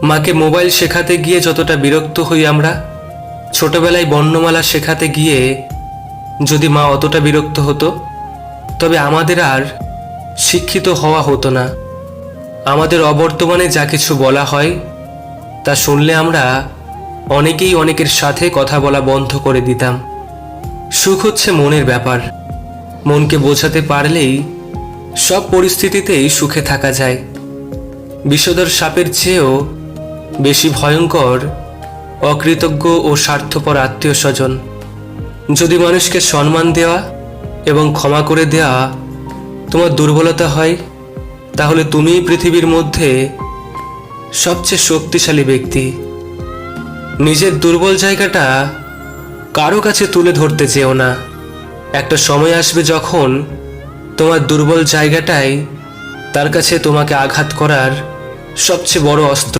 মাকে মোবাইল শেখাতে গিয়ে যতটা বিরক্ত হই আমরা, ছোটবেলায় বর্ণমালা শেখাতে গিয়ে যদি মা অতটা বিরক্ত হতো, তবে আমাদের আর শিক্ষিত হওয়া হতো না। আমাদের অবর্তমানে যা কিছু বলা হয় তা শুনলে আমরা অনেকেই অনেকের সাথে কথা বলা বন্ধ করে দিতাম। সুখ হচ্ছে মনের ব্যাপার। মনকে বোঝাতে পারলেই সব পরিস্থিতিতেই সুখে থাকা যায়। বিষধর সাপের চেয়েও বেশি ভয়ঙ্কর অকৃতজ্ঞ ও স্বার্থপর আত্মীয় স্বজন। যদি মানুষকে সম্মান দেওয়া এবং ক্ষমা করে দেওয়া তোমার দুর্বলতা হয়, তাহলে তুমিই পৃথিবীর মধ্যে সবচেয়ে শক্তিশালী ব্যক্তি। নিজের দুর্বল জায়গাটা কারো কাছে তুলে ধরতে চেও না। একটা সময় আসবে যখন তোমার দুর্বল জায়গাটাই তার কাছে তোমাকে আঘাত করার সবচেয়ে বড় অস্ত্র।